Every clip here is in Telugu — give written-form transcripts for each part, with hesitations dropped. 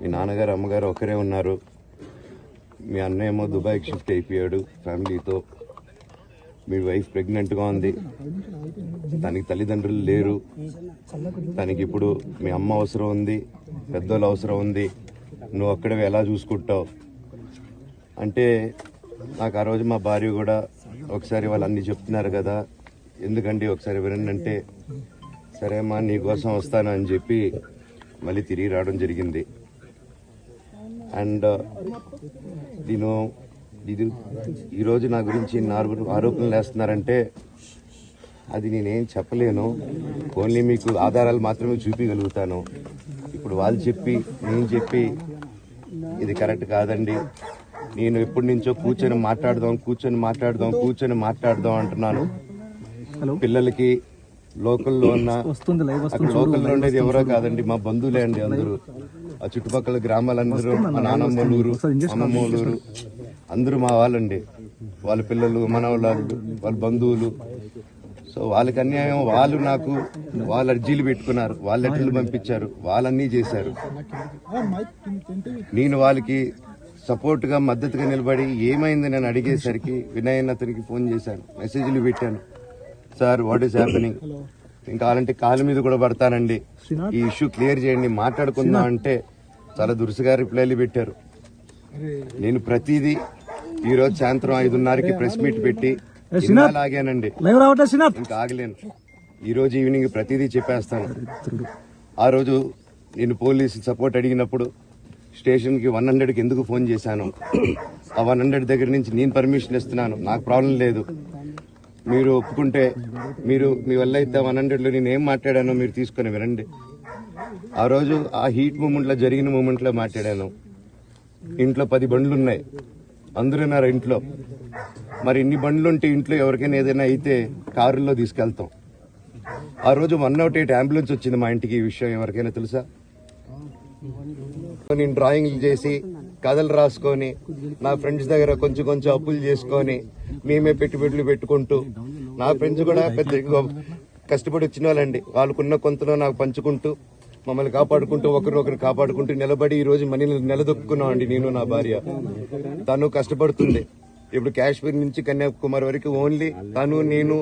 మీ నాన్నగారు అమ్మగారు ఒకరే ఉన్నారు. మీ అన్నయ్య ఏమో దుబాయ్కి షిఫ్ట్ అయిపోయాడు ఫ్యామిలీతో. మీ వైఫ్ ప్రెగ్నెంట్గా ఉంది. తనకి తల్లిదండ్రులు లేరు. తనకి ఇప్పుడు మీ అమ్మ అవసరం ఉంది, పెద్దోళ్ళు అవసరం ఉంది. నువ్వు అక్కడే ఎలా చూసుకుంటావు అంటే నాకు ఆ రోజు మా భార్య కూడా ఒకసారి వాళ్ళు అన్నీ చెప్తున్నారు కదా, ఎందుకండి ఒకసారి వినండి అంటే, సరే అమ్మా నీకోసం వస్తాను అని చెప్పి మళ్ళీ తిరిగి రావడం జరిగింది. అండ్ ఇది ఈరోజు నా గురించి ఆరోపణలు వేస్తున్నారంటే అది నేనేం చెప్పలేను. ఓన్లీ మీకు ఆధారాలు మాత్రమే చూపించగలుగుతాను. ఇప్పుడు వాళ్ళు చెప్పి నేను చెప్పి ఇది కరెక్ట్ కాదండి, నేను ఎప్పటి నుంచో కూర్చొని మాట్లాడదాం అంటున్నాను. పిల్లలకి లోకల్లో ఉన్న లోకల్లో ఉండేది ఎవరో కాదండి, మా బంధువులే అండి. అందరూ ఆ చుట్టుపక్కల గ్రామాలందరూ, మా నానమ్మలూరు, అమ్మమ్మలూరు అందరూ మా వాళ్ళండి. వాళ్ళ పిల్లలు, మనవాళ్ళు, వాళ్ళ బంధువులు. సో వాళ్ళకి అన్యాయం, వాళ్ళు అర్జీలు పెట్టుకున్నారు, వాళ్ళ లెటర్లు పంపించారు, వాళ్ళన్నీ చేశారు. నేను వాళ్ళకి సపోర్ట్ గా మద్దతుగా నిలబడి ఏమైంది నేను అడిగేసరికి వినయ్ అతనికి ఫోన్ చేశాను, మెసేజ్లు పెట్టాను. సార్ వాట్ ఈస్ హ్యాపెనింగ్, ఇంకా కావాలంటే కాళ్ళ మీద కూడా పడతానండి, ఈ ఇష్యూ క్లియర్ చేయండి, మాట్లాడుకుందాం అంటే చాలా దురుసుగా రిప్లైలు పెట్టారు. నేను ప్రతిదీ ఈ రోజు సాయంత్రం 5:30కి ప్రెస్ మీట్ పెట్టి ఆగానండి, ఇంకా ఆగలేను. ఈ రోజు ఈవినింగ్ ప్రతిదీ చెప్పేస్తాను. ఆ రోజు నేను పోలీసు సపోర్ట్ అడిగినప్పుడు స్టేషన్కి 100కి ఎందుకు ఫోన్ చేశాను, ఆ 100 దగ్గర నుంచి నేను పర్మిషన్ ఇస్తున్నాను, నాకు ప్రాబ్లం లేదు, మీరు ఒప్పుకుంటే మీరు మీ వల్ల అయితే 100లో నేను ఏం మాట్లాడానో మీరు తీసుకుని వినండి. ఆ రోజు ఆ హీట్ మూమెంట్లో జరిగిన మూమెంట్లో మాట్లాడాను. ఇంట్లో 10 బండ్లు ఉన్నాయి, అందరూ ఉన్నారు ఇంట్లో. మరి ఇన్ని బండ్లు ఉంటే ఇంట్లో ఎవరికైనా ఏదైనా అయితే కారులో తీసుకెళ్తాం. ఆ రోజు 108 అంబులెన్స్ వచ్చింది మా ఇంటికి. ఈ విషయం ఎవరికైనా తెలుసా? నేను డ్రాయింగ్లు చేసి కథలు రాసుకొని నా ఫ్రెండ్స్ దగ్గర కొంచెం అప్పులు చేసుకొని మేమే పెట్టుబడులు పెట్టుకుంటూ, నా ఫ్రెండ్స్ కూడా పెద్ద కష్టపడి వచ్చిన వాళ్ళండి, వాళ్ళకున్న కొంతలో నాకు పంచుకుంటూ మమ్మల్ని కాపాడుకుంటూ ఒకరినొకరు కాపాడుకుంటూ నిలబడి ఈ రోజు మనీని నిలదొక్కున్నాం అండి. నేను నా భార్య, తను కష్టపడుతుంది. ఇప్పుడు కాశ్మీర్ నుంచి కన్యాకుమారి వరకు ఓన్లీ తను, నేను,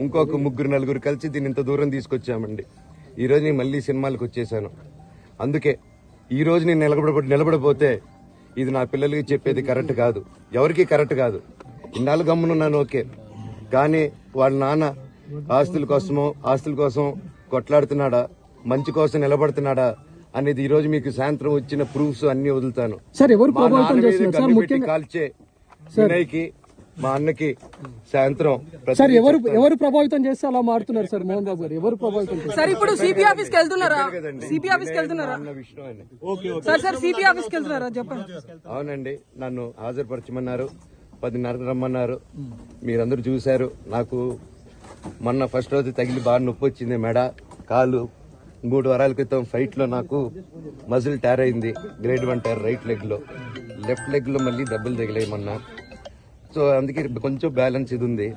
ఇంకొక 3-4 కలిసి దీన్ని ఇంత దూరం తీసుకొచ్చామండి. ఈ రోజు నేను మళ్ళీ సినిమాలకు వచ్చేసాను. అందుకే ఈ రోజు నేను నిలబడపోతే ఇది నా పిల్లలకి చెప్పేది కరెక్ట్ కాదు, ఎవరికి కరెక్ట్ కాదు. ఇన్నాళ్ళు గమ్మునున్నాను ఓకే, కానీ వాళ్ళ నాన్న ఆస్తుల కోసం కొట్లాడుతున్నాడా, మంచి కోసం నిలబడుతున్నాడా అనేది ఈ రోజు మీకు సాయంత్రం వచ్చిన ప్రూఫ్స్ అన్ని వదులుతాను. కాల్చే వినయ్కి, మా అన్నకి సాయంత్రం ఎవరు ప్రభావితం చేస్తే అలా మారుతున్నారు సార్ మోహన్ బాబు గారు? ఎవరు ప్రభావితం సార్? ఇప్పుడు సిపి ఆఫీస్కి వెళ్తున్నారా? సిపి ఆఫీస్కి వెళ్తున్నారా? సార్ సిపి ఆఫీస్కి వెళ్తున్నారా చెప్పండి. అవునండి, నన్ను హాజరుపరచమన్నారు, 10:30కి రమ్మన్నారు. మీరందరూ చూశారు. నాకు మొన్న ఫస్ట్ రోజు తగిలి బాగా నొప్పి వచ్చింది, మెడ, కాలు. 3 వారాల క్రితం ఫైట్ లో నాకు మజిల్ టైర్ అయింది, గ్రేడ్ 1 టైర్ రైట్ లెగ్ లో. లెఫ్ట్ లెగ్ లో మళ్ళీ దెబ్బలు తగిలాయి మొన్న. సో అందుకే కొంచెం బ్యాలెన్స్ ఇది ఉంది.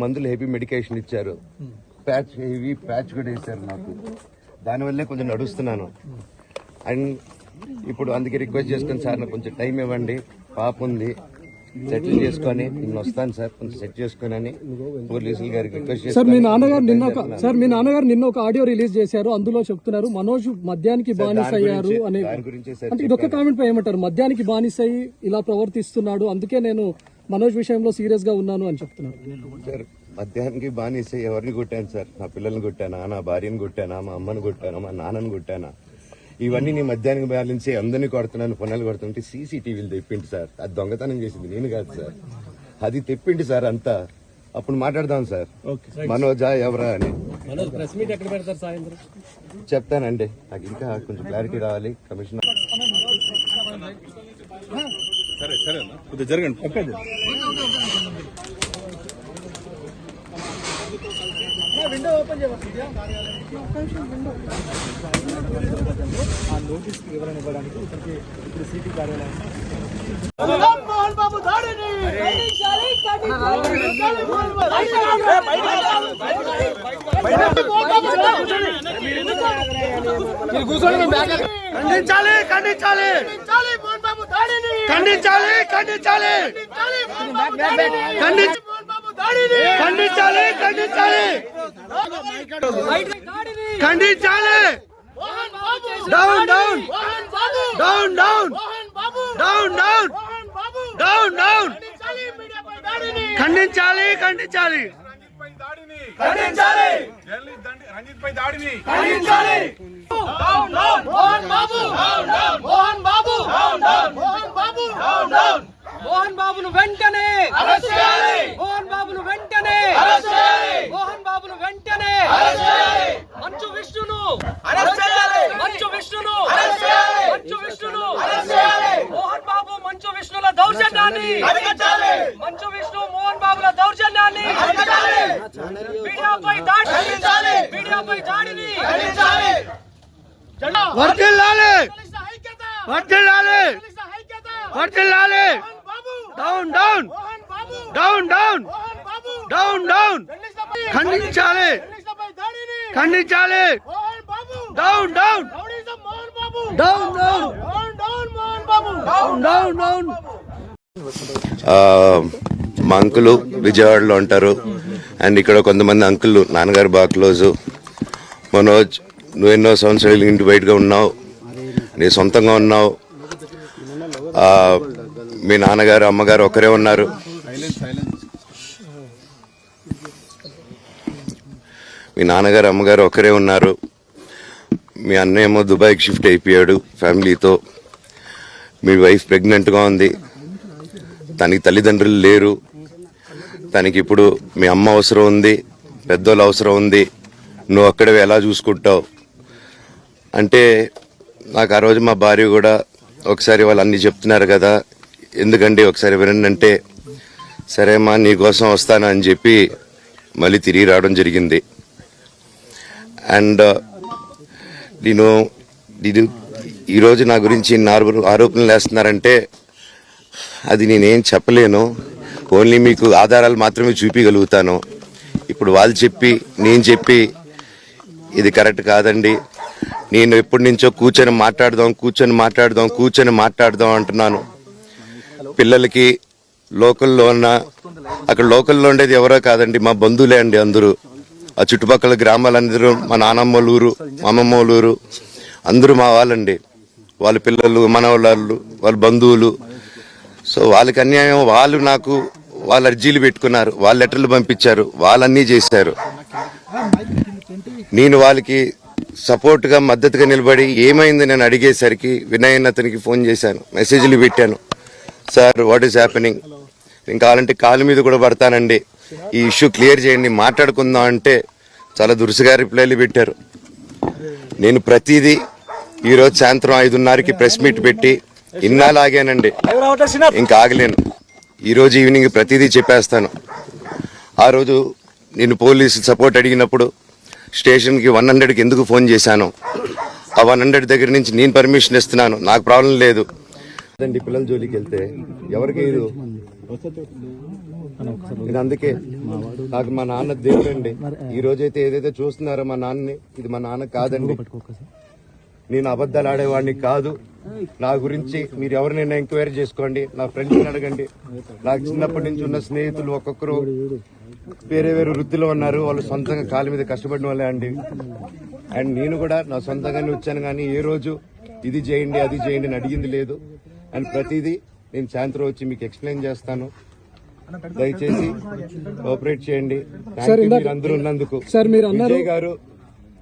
మందులు హెవీ మెడికేషన్ ఇచ్చారు, హెవీ ప్యాచ్ కూడా వేశారు నాకు. దానివల్లే కొంచెం నడుస్తున్నాను. అండ్ ఇప్పుడు అందుకే రిక్వెస్ట్ చేసుకుని, సార్ నాకు కొంచెం టైం ఇవ్వండి, పాప ఉంది, సెటిల్ చేసుకొని నేను వస్తాను సార్, కొంచెం సెట్ చేసుకుని అని పోలీసులు గారికి రిక్వెస్ట్ చేస్తాను. మీ నాన్నగారు నిన్న ఒక ఆడియో రిలీజ్ చేశారు, అందులో చెప్తున్నారు మనోజ్ మద్యానికి బానిస అయ్యారు అని. అంటే ఇదొక కామెంట్ పై ఏమంటారు? మద్యానికి బానిస అయ్యి ఇలా ప్రవర్తిస్తున్నాడు, అందుకే నేను మనోజ్ విషయంలో సీరియస్ గా ఉన్నాను అని చెప్తున్నారు. సార్ మద్యానికి బానిస ఎవరిని కొట్టాను సార్? నా పిల్లల్ని కొట్టానా, నా భార్యను కొట్టానా, మా అమ్మని కొట్టానా, మా నాన్నని కొట్టానా? ఇవన్నీ నీ మద్యానికి బ్యాలెన్స్ అందరినీ కొడుతున్నాను, పొన్నాలు కొడుతుంటే సీసీటీవీలు తెప్పిండి సార్. అది దొంగతనం చేసింది నేను కాదు సార్, అది తెప్పిండి సార్ అంతా. అప్పుడు మాట్లాడదాం సార్ మనోజా ఎవరా అని. చెప్తానండి, నాకు ఇంకా కొంచెం క్లారిటీ రావాలి. కమిషనర్ జరగండి. విండో ఓపెన్ చేయవలసింది, ఆ నోటీస్ వివరణ ఇవ్వడానికి ఇక్కడికి ఇప్పుడు సిటీ కార్యాలయం బాబు దాడిని ఖండించాలి ఖండించాలి ఖండించాలి మోహన్ బాబు దాడిని ఖండించాలి ఖండించాలి ఖండించాలి ఖండించాలి ఖండించాలి down down down down down down down down ఖండించాలి ఖండించాలి ఖండించాలి రంజిత్ పై దాడిని ఖండించాలి డౌన్ డౌన్ మోహన్ బాబు మోహన్ బాబు మోహన్ బాబు మోహన్ బాబును వెంటనే అరెస్ట్ చేయాలి మోహన్ బాబును వెంటనే అరెస్ట్ చేయాలి మోహన్ బాబును వెంటనే అరెస్ట్ చేయాలి మంచు విష్ణును అరెస్ట్ చేయాలి మంచు విష్ణును అరెస్ట్ చేయాలి మంచు విష్ణును అరెస్ట్ చేయాలి మోహన్ బాబు మంచు విష్ణుల దౌర్జన్యాన్ని అరికట్టాలి మంచు విష్ణు మోహన్ బాబుల దౌర్జన్యాన్ని అరికట్టాలి మీడియాపై దాడి ఖండించాలి మీడియాపై దాడిని ఖండించాలి వర్ధిల్లాలి వర్ధిల్లాలి వర్ధిల్లాలి down down down down down down ఖండించాలి ఖండించాలి down down down down down down మా అంకులు విజయవాడలో ఉంటారు అండ్ ఇక్కడ కొంతమంది అంకులు నాన్నగారు బాగా క్లోజు. మనోజ్, నువ్వు ఎన్నో సంవత్సరాలు ఇంటి బయటగా ఉన్నావు, నీ సొంతంగా ఉన్నావు. మీ నాన్నగారు అమ్మగారు ఒకరే ఉన్నారు. మీ నాన్నగారు అమ్మగారు ఒకరే ఉన్నారు. మీ అన్న ఏమో దుబాయ్కి షిఫ్ట్ అయిపోయాడు ఫ్యామిలీతో. మీ వైఫ్ ప్రెగ్నెంట్గా ఉంది, తనకి తల్లిదండ్రులు లేరు. తనకి ఇప్పుడు మీ అమ్మ అవసరం ఉంది, పెద్దోళ్ళు అవసరం ఉంది. నువ్వు అక్కడే ఎలా చూసుకుంటావు అంటే, నాకు ఆ రోజు మా భార్య కూడా ఒకసారి వాళ్ళు అన్నీ చెప్తున్నారు కదా, ఎందుకండి ఒకసారి వినండి అంటే, సరేమ్మా నీకోసం వస్తాను అని చెప్పి మళ్ళీ తిరిగి రావడం జరిగింది. అండ్ నేను ఈరోజు నా గురించి ఆరోపణలు వేస్తున్నారంటే అది నేనేం చెప్పలేను. ఓన్లీ మీకు ఆధారాలు మాత్రమే చూపించగలుగుతాను. ఇప్పుడు వాళ్ళు చెప్పి నేను చెప్పి ఇది కరెక్ట్ కాదండి, నేను ఎప్పటి నుంచో కూర్చొని మాట్లాడదాం అంటున్నాను. పిల్లలకి లోకల్లో ఉన్న, అక్కడ లోకల్లో ఉండేది ఎవరో కాదండి, మా బంధువులే అండి అందరూ. ఆ చుట్టుపక్కల గ్రామాలందరూ మా నానమ్మోళ్ళ ఊరు, మా అమ్మమ్మోళ్ళ ఊరు, అందరూ మా వాళ్ళండి. వాళ్ళ పిల్లలు, మనవాళ్ళు, వాళ్ళ బంధువులు. సో వాళ్ళకి అన్యాయం, వాళ్ళు నాకు వాళ్ళ అర్జీలు పెట్టుకున్నారు, వాళ్ళ లెటర్లు పంపించారు, వాళ్ళన్నీ చేశారు. నేను వాళ్ళకి సపోర్ట్గా మద్దతుగా నిలబడి ఏమైంది నేను అడిగేసరికి వినయ్ అతనికి ఫోన్ చేశాను, మెసేజ్లు పెట్టాను. సార్ వాట్ ఈస్ హ్యాపెనింగ్, నేను కావాలంటే కాలు మీద కూడా పడతానండి, ఈ ఇష్యూ క్లియర్ చేయండి, మాట్లాడుకుందాం అంటే చాలా దురుసుగా రిప్లైలు పెట్టారు. నేను ప్రతిదీ ఈరోజు సాయంత్రం 5:30కి ప్రెస్ మీట్ పెట్టి ఇన్నాళ్ళు ఆగానండి, ఇంకా ఆగలేను. ఈరోజు ఈవినింగ్ ప్రతిదీ చెప్పేస్తాను. ఆ రోజు నేను పోలీసు సపోర్ట్ అడిగినప్పుడు స్టేషన్కి 100కి ఎందుకు ఫోన్ చేశాను, ఆ 100 దగ్గర నుంచి నేను పర్మిషన్ ఇస్తున్నాను, నాకు ప్రాబ్లం లేదు. పిల్లల జోలికి వెళ్తే ఎవరికి ఇది, అందుకే నాకు మా నాన్న దేవుడండి. ఈ రోజైతే ఏదైతే చూస్తున్నారో మా నాన్నని, ఇది మా నాన్న కాదండి. నేను అబద్ధాలు ఆడేవాడిని కాదు. నా గురించి మీరు ఎవరినైనా ఎంక్వైరీ చేసుకోండి, నా ఫ్రెండ్స్ని అడగండి. నాకు చిన్నప్పటి నుంచి ఉన్న స్నేహితులు ఒక్కొక్కరు వేరే వేరే వృత్తిలో ఉన్నారు, వాళ్ళు సొంతంగా కాళ్ళ మీద కష్టపడిన వాళ్ళే అండి. అండ్ నేను కూడా నా సొంతంగానే వచ్చాను, కానీ ఏ రోజు ఇది చేయండి అది చేయండి అని అడిగింది లేదు. అండ్ ప్రతిదీ నేను సాయంత్రం వచ్చి మీకు ఎక్స్ప్లెయిన్ చేస్తాను. దయచేసి కోఆపరేట్ చేయండి. అందరూ ఉన్నందుకు.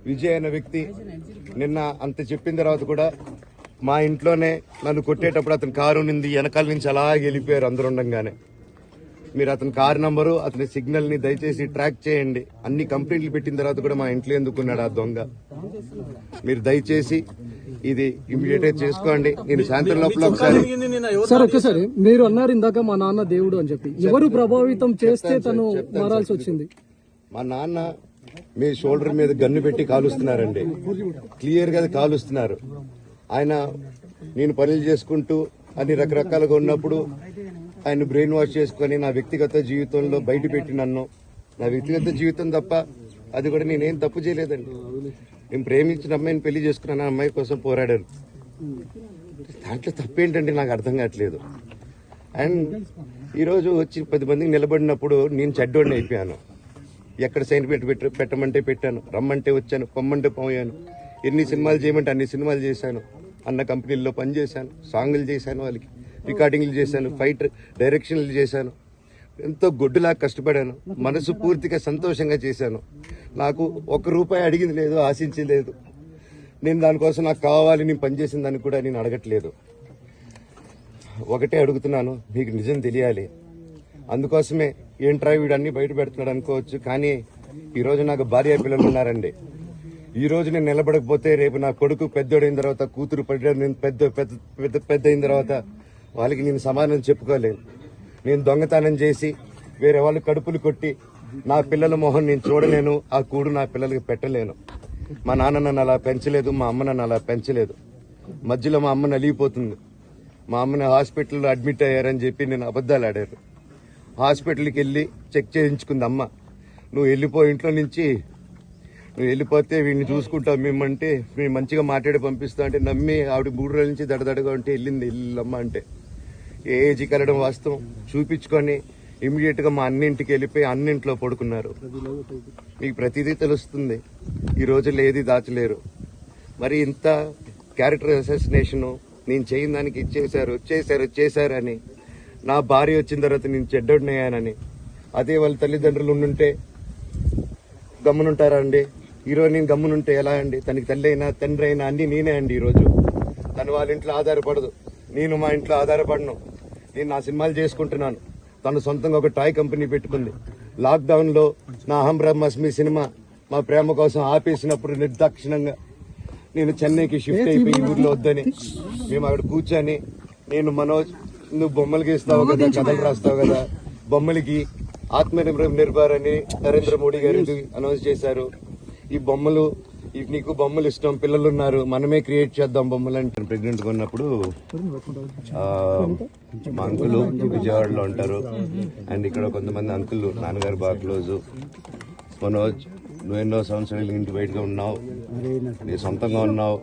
విజయ్ అనే వ్యక్తి నిన్న అంత చెప్పిన తర్వాత కూడా మా ఇంట్లోనే నన్ను కొట్టేటప్పుడు అతని కారు ఉంది, వెనకాల నుంచి అలా వెళ్ళిపోయారు అందరు ఉండగానే. మీరు అతని కారు నంబరు, అతని సిగ్నల్ ని దయచేసి ట్రాక్ చేయండి. అన్ని కంప్లైంట్లు పెట్టిన తర్వాత కూడా మా ఇంట్లో ఎందుకున్నాడు ఆ దొంగ, మీరు దయచేసి ఇది ఇమీడియట్ గా చేసుకోండి. నేను సాయంత్రం లోపల ఒకసారి సార్ ఒక్కసారి మీరు అన్నారు ఇందాక మా నాన్న దేవుడు అని చెప్పి, ఎవరు ప్రభావితం చేస్తే తను మారాల్సి వచ్చింది? మా నాన్న మీ షోల్డర్ మీద గన్ను పెట్టి కాలుస్తున్నారండి, క్లియర్ గా కాలుస్తున్నారు. ఆయన నేను పనులు చేసుకుంటూ అన్ని రకరకాలుగా ఉన్నప్పుడు ఆయన బ్రెయిన్ వాష్ చేసుకొని నా వ్యక్తిగత జీవితంలో బయట పెట్టి నన్ను, నా వ్యక్తిగత జీవితం తప్ప అది కూడా నేనేం తప్పు చేయలేదండి. నేను ప్రేమించిన అమ్మాయిని పెళ్లి చేసుకున్నాను, ఆ అమ్మాయి కోసం పోరాడాను. దాంట్లో తప్పేంటంటే నాకు అర్థం కావట్లేదు. అండ్ ఈరోజు వచ్చి 10 మందికి నిలబడినప్పుడు నేను చెడ్డోడిని అయిపోయాను. ఎక్కడ సైన్ పెట్టమంటే పెట్టాను, రమ్మంటే వచ్చాను, పొమ్మంటే పోయాను. ఎన్ని సినిమాలు చేయమంటే అన్ని సినిమాలు చేశాను. అన్న కంపెనీల్లో పనిచేశాను, సాంగులు చేశాను, వాళ్ళకి రికార్డింగ్లు చేశాను, ఫైట్ డైరెక్షన్లు చేశాను. ఎంతో గొడ్డులా కష్టపడాను, మనసు పూర్తిగా సంతోషంగా చేశాను. నాకు 1 రూపాయి అడిగింది లేదు, ఆశించలేదు. నేను దానికోసం నాకు కావాలి, నేను పనిచేసిన దాన్ని కూడా నేను అడగట్లేదు. ఒకటే అడుగుతున్నాను, మీకు నిజం తెలియాలి. అందుకోసమే ఏంట్రా వీడన్నీ బయట పెడుతున్నాడు అనుకోవచ్చు, కానీ ఈరోజు నాకు భార్య పిల్లలు ఉన్నారండి. ఈ రోజు నేను నిలబడకపోతే రేపు నా కొడుకు పెద్దోడైన తర్వాత, కూతురు నేను పెద్ద అయిన తర్వాత వాళ్ళకి నేను సమాధానం చెప్పుకోలేను. నేను దొంగతనం చేసి వేరే వాళ్ళు కడుపులు కొట్టి నా పిల్లల మొహం నేను చూడలేను, ఆ కూడు నా పిల్లలకి పెట్టలేను. మా నాన్న నన్ను అలా పెంచలేదు, మా అమ్మ నన్ను అలా పెంచలేదు. మధ్యలో మా అమ్మ నలిగిపోతుంది. మా అమ్మని హాస్పిటల్లో అడ్మిట్ అయ్యారని చెప్పి నేను అబద్ధాలు ఆడారు. హాస్పిటల్కి వెళ్ళి చెక్ చేయించుకుంది అమ్మ. నువ్వు వెళ్ళిపో ఇంట్లో నుంచి, నువ్వు వెళ్ళిపోతే వీడిని చూసుకుంటావు మేమంటే, మేము మంచిగా మాట్లాడి పంపిస్తా అంటే నమ్మి ఆవిడ 3 రోజుల నుంచి దడదడగా ఉంటే వెళ్ళమ్మ అంటే. ఏజీకి వెళ్ళడం వాస్తవం చూపించుకొని ఇమీడియట్ గా మా అన్నింటికి వెళ్ళిపోయి అన్నింట్లో పడుకున్నారు. మీకు ప్రతిదీ తెలుస్తుంది. ఈ రోజుల్లో ఏది దాచలేరు. మరి ఇంత క్యారెక్టర్ అసాసినేషన్ నేను చేయని దానికి చేశారు అని, నా భార్య వచ్చిన తర్వాత నేను చెడ్డోడినయ్యానని, అదే వాళ్ళ తల్లిదండ్రులు ఉండుంటే గమ్మునుంటారా అండి? ఈరోజు నేను గమ్మునుంటే ఎలా అండి? తనకి తల్లి అయినా తండ్రి అయినా అన్ని నేనే అండి. ఈరోజు తను వాళ్ళ ఇంట్లో ఆధారపడదు, నేను మా ఇంట్లో ఆధారపడను. నేను నా సినిమాలు చేసుకుంటున్నాను. తను సొంతంగా ఒక టాయ్ కంపెనీ పెట్టుకుంది. లాక్డౌన్ లో నా అహం బ్రహ్మాస్మి సినిమా మా ప్రేమ కోసం ఆపేసినప్పుడు నిర్దాక్షిణంగా నేను చెన్నైకి షిఫ్ట్ అయిపోయి ఊర్లో వద్దని మేము అక్కడ కూర్చొని, నేను మనోజ్ నువ్వు బొమ్మలు గీస్తావు కదా, కథలు రాస్తావు కదా, బొమ్మలకి ఆత్మనిర్భర్ అని నరేంద్ర మోడీ గారు అనౌన్స్ చేశారు. ఈ బొమ్మలు, నీకు బొమ్మలు ఇష్టం, పిల్లలు ఉన్నారు, మనమే క్రియేట్ చేద్దాం బొమ్మలు అంటే. ప్రెగ్నెంట్ గా ఉన్నప్పుడు మా అంకులు విజయవాడలో ఉంటారు. అండ్ ఇక్కడ కొంతమంది అంకులు నాన్నగారు బాగా క్లోజ్. మనోజ్, నువ్వు ఎన్నో సంవత్సరాలు ఇంటి బయటగా ఉన్నావు, నీ సొంతంగా ఉన్నావు,